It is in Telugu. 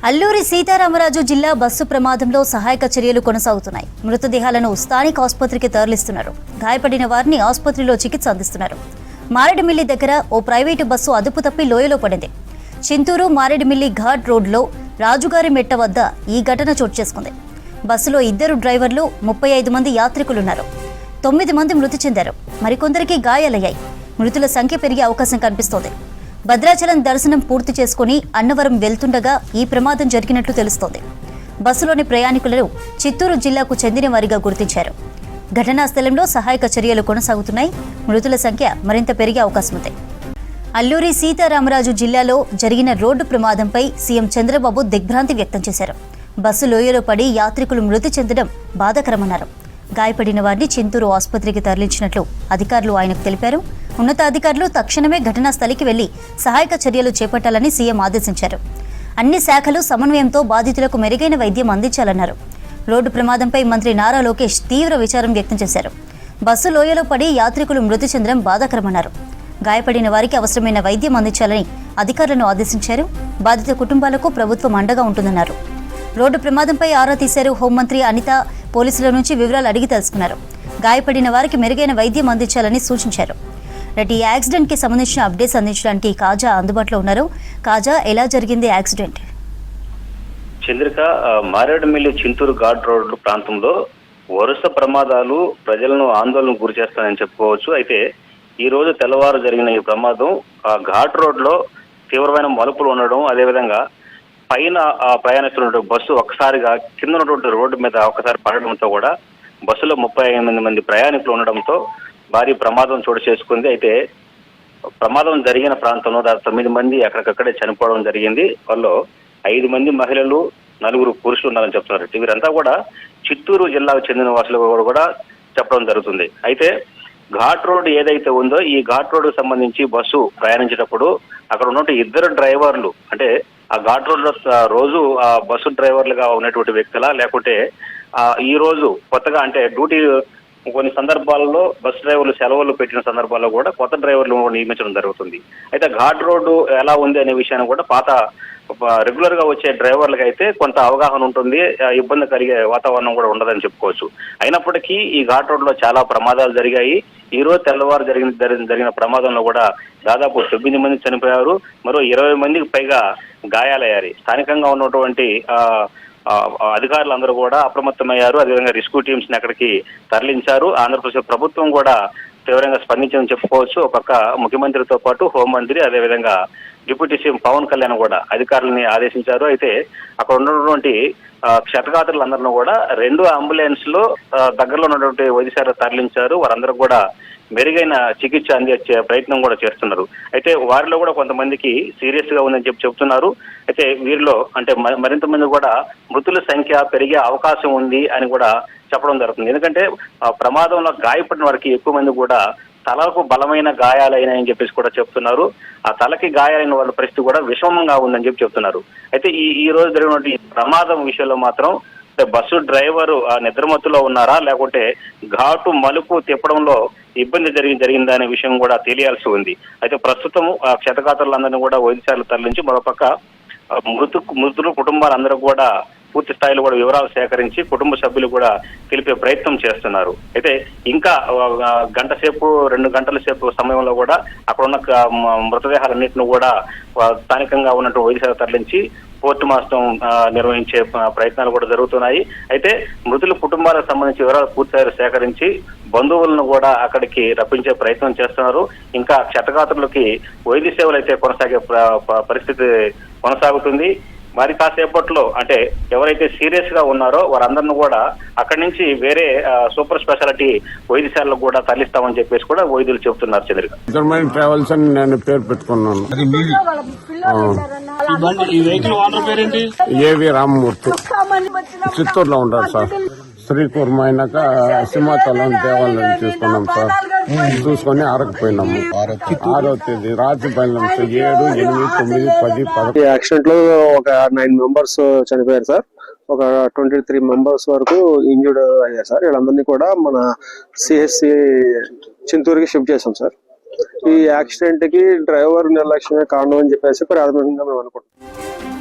అల్లూరి సీతారామరాజు జిల్లా బస్సు ప్రమాదంలో సహాయక చర్యలు కొనసాగుతున్నాయి. మృతదేహాలను స్థానిక ఆసుపత్రికి తరలిస్తున్నారు. గాయపడిన వారిని ఆసుపత్రిలో చికిత్స అందిస్తున్నారు. మారేడుమిల్లి దగ్గర ఓ ప్రైవేటు బస్సు అదుపు తప్పి లోయలో పడింది. చింతూరు మారేడుమిల్లి ఘాట్ రోడ్లో రాజుగారి మెట్ట వద్ద ఈ ఘటన చోటు చేసుకుంది. బస్సులో 2 డ్రైవర్లు 35 మంది యాత్రికులున్నారు. 9 మంది మృతి చెందారు. మరికొందరికి గాయాలయ్యాయి. మృతుల సంఖ్య పెరిగే అవకాశం కనిపిస్తోంది. భద్రాచలం దర్శనం పూర్తి చేసుకుని అన్నవరం వెళ్తుండగా ఈ ప్రమాదం జరిగినట్లు తెలుస్తోంది. బస్సులోని ప్రయాణికులను చిత్తూరు జిల్లాకు చెందిన వారిగా గుర్తించారు. ఘటనా స్థలంలో సహాయక చర్యలు కొనసాగుతున్నాయి. మృతుల సంఖ్య మరింత పెరిగే అవకాశం ఉంది. అల్లూరి సీతారామరాజు జిల్లాలో జరిగిన రోడ్డు ప్రమాదంపై సీఎం చంద్రబాబు దిగ్భ్రాంతి వ్యక్తం చేశారు. బస్సు లోయలో పడి యాత్రికులు మృతి చెందడం బాధాకరమన్నారు. గాయపడిన వారిని చింతూరు ఆసుపత్రికి తరలించినట్లు అధికారులు ఆయనకు తెలిపారు. ఉన్నతాధికారులు తక్షణమే ఘటనా స్థలికి వెళ్లి సహాయక చర్యలు చేపట్టాలని సీఎం ఆదేశించారు. అన్ని శాఖలు సమన్వయంతో బాధితులకు మెరుగైన వైద్యం అందించాలన్నారు. రోడ్డు ప్రమాదంపై మంత్రి నారా లోకేష్ తీవ్ర విచారం వ్యక్తం చేశారు. బస్సు లోయలో పడి యాత్రికులు మృతి చెందడం బాధాకరమన్నారు. గాయపడిన వారికి అవసరమైన వైద్యం అందించాలని అధికారులను ఆదేశించారు. బాధిత కుటుంబాలకు ప్రభుత్వం అండగా ఉంటుందన్నారు. రోడ్డు ప్రమాదంపై ఆరా తీశారు. హోంమంత్రి అనిత పోలీసుల నుంచి వివరాలు అడిగి తెలుసుకున్నారు. గాయపడిన వారికి మెరుగైన వైద్యం అందించాలని సూచించారు. ఈ యాక్సిడెంట్ కి సంబంధించిన అప్డేట్స్ అందించడానికి కాజా అందుబాటులో ఉన్నారు. కాజా, ఎలా జరిగింది యాక్సిడెంట్? చంద్రిక, మారేడుమిల్లి చింతూరు ఘాట్ రోడ్ ప్రాంతంలో వరుస ప్రమాదాలు ప్రజలను ఆందోళనకు గురి చేస్తాయని చెప్పుకోవచ్చు. అయితే ఈ రోజు తెల్లవారు జరిగిన ఈ ప్రమాదం ఆ ఘాట్ రోడ్ లో తీవ్రమైన మలుపులు ఉండడం, అదేవిధంగా పైన ప్రయాణిస్తున్న బస్సు ఒక్కసారిగా కింద ఉన్నటువంటి రోడ్డు మీద ఒకసారి పడడంతో కూడా బస్సులో 38 మంది ప్రయాణికులు ఉండడంతో భారీ ప్రమాదం చోటు చేసుకుంది. అయితే ప్రమాదం జరిగిన ప్రాంతంలో 9 మంది అక్కడికక్కడే చనిపోవడం జరిగింది. వాళ్ళు 5 మంది మహిళలు, 4 పురుషులు ఉన్నారని చెప్తున్నారు. వీరంతా కూడా చిత్తూరు జిల్లాకు చెందిన వాసులు కూడా చెప్పడం జరుగుతుంది. అయితే ఘాట్ రోడ్ ఏదైతే ఉందో ఈ ఘాట్ రోడ్కు సంబంధించి బస్సు ప్రయాణించేటప్పుడు అక్కడ ఉన్నటువంటి 2 డ్రైవర్లు, అంటే ఆ ఘాట్ రోడ్ లో రోజు ఆ బస్సు డ్రైవర్లుగా ఉన్నటువంటి వ్యక్తులా, లేకుంటే ఈ రోజు కొత్తగా అంటే డ్యూటీ కొన్ని సందర్భాల్లో బస్ డ్రైవర్లు సెలవులు పెట్టిన సందర్భాల్లో కూడా కొత్త డ్రైవర్లు నియమించడం జరుగుతుంది. అయితే ఘాట్ రోడ్డు ఎలా ఉంది అనే విషయాన్ని కూడా పాత రెగ్యులర్ గా వచ్చే డ్రైవర్లకు అయితే కొంత అవగాహన ఉంటుంది, ఇబ్బంది కలిగే వాతావరణం కూడా ఉండదని చెప్పుకోవచ్చు. అయినప్పటికీ ఈ ఘాట్ రోడ్ లో చాలా ప్రమాదాలు జరిగాయి. ఈ రోజు తెల్లవారు జరిగిన ప్రమాదంలో కూడా దాదాపు 9 మంది చనిపోయారు. మరో 20 మందికి పైగా గాయాలయ్యారు. స్థానికంగా ఉన్నటువంటి అధికారులందరూ కూడా అప్రమత్తమయ్యారు. అదేవిధంగా రెస్క్యూ టీమ్స్ ని అక్కడికి తరలించారు. ఆంధ్రప్రదేశ్ ప్రభుత్వం కూడా తీవ్రంగా స్పందించని చెప్పుకోవచ్చు. ఒక పక్క ముఖ్యమంత్రితో పాటు హోంమంత్రి, అదేవిధంగా డిప్యూటీ సీఎం పవన్ కళ్యాణ్ కూడా అధికారులని ఆదేశించారు. అయితే అక్కడ ఉన్నటువంటి క్షతగాత్రులందరినీ కూడా 2 అంబులెన్స్ లో దగ్గరలో ఉన్నటువంటి వైద్యశాలకు తరలించారు. వారందరూ కూడా మెరుగైన చికిత్స అందించే ప్రయత్నం కూడా చేస్తున్నారు. అయితే వారిలో కూడా కొంతమందికి సీరియస్ గా ఉందని చెప్తున్నారు. అయితే వీరిలో అంటే మరింత మంది కూడా మృతుల సంఖ్య పెరిగే అవకాశం ఉంది అని కూడా చెప్పడం జరుగుతుంది. ఎందుకంటే ప్రమాదంలో గాయపడిన వారికి ఎక్కువ మంది కూడా తలకు బలమైన గాయాలైనాయని చెప్పేసి కూడా చెప్తున్నారు. ఆ తలకి గాయాలైన వాళ్ళ పరిస్థితి కూడా విషమంగా ఉందని చెప్తున్నారు. అయితే ఈ రోజు జరిగినటువంటి ప్రమాదం విషయంలో మాత్రం బస్సు డ్రైవరు నిద్రమత్తులో ఉన్నారా, లేకుంటే ఘాటు మలుపు తిప్పడంలో ఇబ్బంది జరిగిందా అనే విషయం కూడా తెలియాల్సి ఉంది. అయితే ప్రస్తుతం క్షతగాత్రులందరినీ కూడా వైద్యశాలకు తరలించి మరోపక్క మృతులు కుటుంబాలందరూ కూడా పూర్తి స్థాయిలో కూడా వివరాలు సేకరించి కుటుంబ సభ్యులు కూడా తెలిపే ప్రయత్నం చేస్తున్నారు. అయితే ఇంకా 1 గంట సేపు 2 గంటల సేపు సమయంలో కూడా అక్కడ ఉన్న మృతదేహాలన్నింటినీ కూడా స్థానికంగా ఉన్నట్టు వైద్యశాలకు తరలించి పోస్ట్ మార్టం నిర్వహించే ప్రయత్నాలు కూడా జరుగుతున్నాయి. అయితే మృతుల కుటుంబాలకు సంబంధించి వివరాలు పూర్తిగా సేకరించి బంధువులను కూడా అక్కడికి రప్పించే ప్రయత్నం చేస్తున్నారు. ఇంకా క్షతగాత్రులకి వైద్య సేవలు అయితే కొనసాగే పరిస్థితి కొనసాగుతుంది. మరి కాసేపట్లో అంటే ఎవరైతే సీరియస్ గా ఉన్నారో వారందరినీ కూడా అక్కడి నుంచి వేరే సూపర్ స్పెషాలిటీ వైద్యశాలకు కూడా తరలిస్తామని చెప్పేసి కూడా వైద్యులు చెబుతున్నారు. చంద్రిక ట్రావెల్స్ అని నేను పేరు పెట్టుకున్నాను. ఏవి రామ్మూర్తి, చిత్తూరులో ఉంటారు సార్. శ్రీకూర్మ అయినాక సింహాచలం దేవాలయం తీసుకున్నాం సార్. చూసుకొని ఆరకపోయినాము. 6వ తేదీ రాత్రి బయలుదేరాం. 7, 8, 9, 10, 11. ఈ యాక్సిడెంట్ లో ఒక 9 మెంబర్స్ చనిపోయారు సార్. ఒక 23 మెంబర్స్ వరకు ఇంజూర్డ్ అయ్యారు సార్. వీళ్ళందరినీ కూడా మన సిహెచ్సి చింతూరుకి షిఫ్ట్ చేశాం సార్. ఈ యాక్సిడెంట్ కి డ్రైవర్ నిర్లక్ష్యమే కారణం అని చెప్పేసి ప్రాథమికంగా మేము అనుకుంటున్నాం.